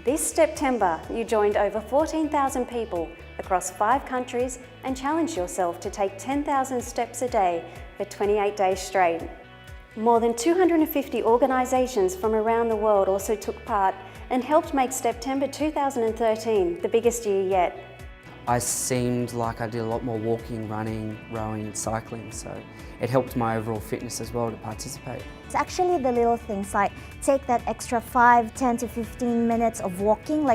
This Steptember, you joined over 14,000 people across 5 countries and challenged yourself to take 10,000 steps a day for 28 days straight. More than 250 organisations from around the world also took part and helped make Steptember 2013 the biggest year yet. I seemed like I did a lot more walking, running, rowing and cycling, so it helped my overall fitness as well to participate. It's actually the little things like take that extra 5, 10 to 15 minutes of walking,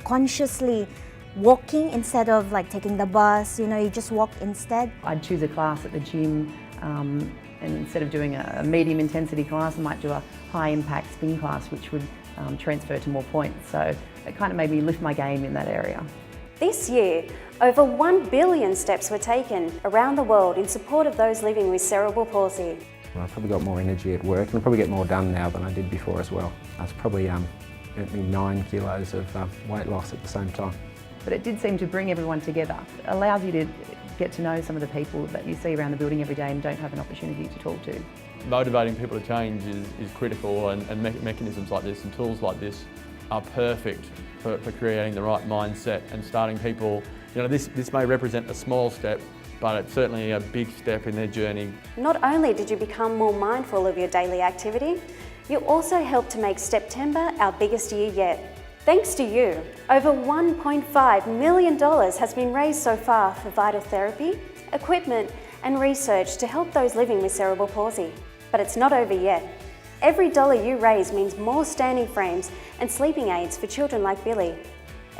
consciously walking instead of taking the bus, you just walk instead. I'd choose a class at the gym and instead of doing a medium intensity class, I might do a high impact spin class which would transfer to more points. So it kind of made me lift my game in that area. This year, over 1 billion steps were taken around the world in support of those living with cerebral palsy. Well, I've probably got more energy at work and I'll probably get more done now than I did before as well. It's probably earned me 9 kilos of weight loss at the same time. But it did seem to bring everyone together. It allows you to get to know some of the people that you see around the building every day and don't have an opportunity to talk to. Motivating people to change is critical, and mechanisms like this and tools like this are perfect for creating the right mindset and starting people. This may represent a small step, but it's certainly a big step in their journey. Not only did you become more mindful of your daily activity, you also helped to make Steptember our biggest year yet. Thanks to you, over $1.5 million has been raised so far for vital therapy, equipment and research to help those living with cerebral palsy. But it's not over yet. Every dollar you raise means more standing frames and sleeping aids for children like Billy.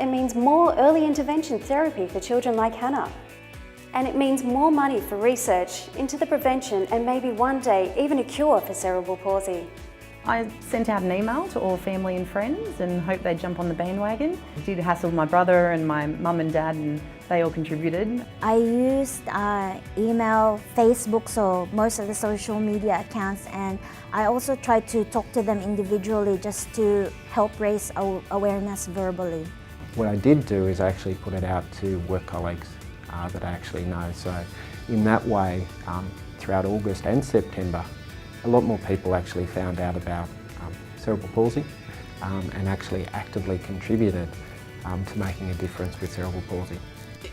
It means more early intervention therapy for children like Hannah. And it means more money for research into the prevention and maybe one day even a cure for cerebral palsy. I sent out an email to all family and friends and hoped they'd jump on the bandwagon. I did hassle my brother and my mum and dad and they all contributed. I used email, Facebook, so most of the social media accounts, and I also tried to talk to them individually just to help raise awareness verbally. What I did do is I actually put it out to work colleagues that I actually know. So in that way, throughout August and September, a lot more people actually found out about cerebral palsy and actually actively contributed to making a difference with cerebral palsy.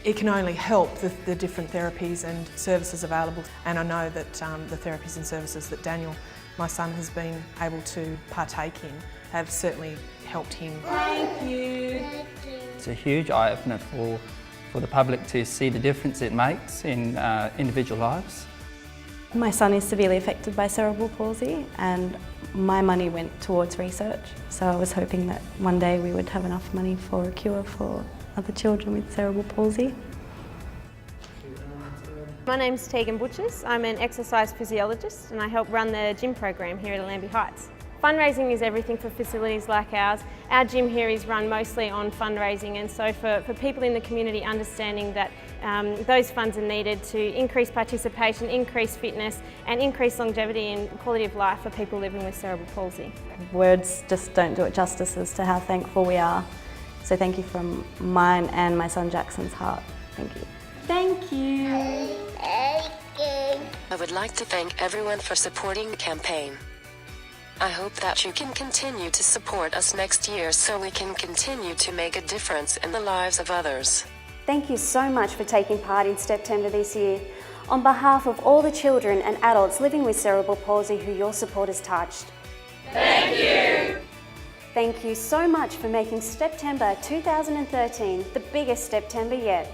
It can only help the different therapies and services available, and I know that the therapies and services that Daniel, my son, has been able to partake in have certainly helped him. Thank you. It's a huge eye-opener for the public to see the difference it makes in individual lives. My son is severely affected by cerebral palsy and my money went towards research. So I was hoping that one day we would have enough money for a cure for other children with cerebral palsy. My name's Tegan Butchers. I'm an exercise physiologist and I help run the gym program here at Allambie Heights. Fundraising is everything for facilities like ours. Our gym here is run mostly on fundraising, and so for people in the community understanding that those funds are needed to increase participation, increase fitness and increase longevity and quality of life for people living with cerebral palsy. Words just don't do it justice as to how thankful we are. So thank you from mine and my son Jackson's heart. Thank you. Thank you. I would like to thank everyone for supporting the campaign. I hope that you can continue to support us next year so we can continue to make a difference in the lives of others. Thank you so much for taking part in Steptember this year. On behalf of all the children and adults living with cerebral palsy who your support has touched. Thank you. Thank you so much for making Steptember 2013 the biggest Steptember yet.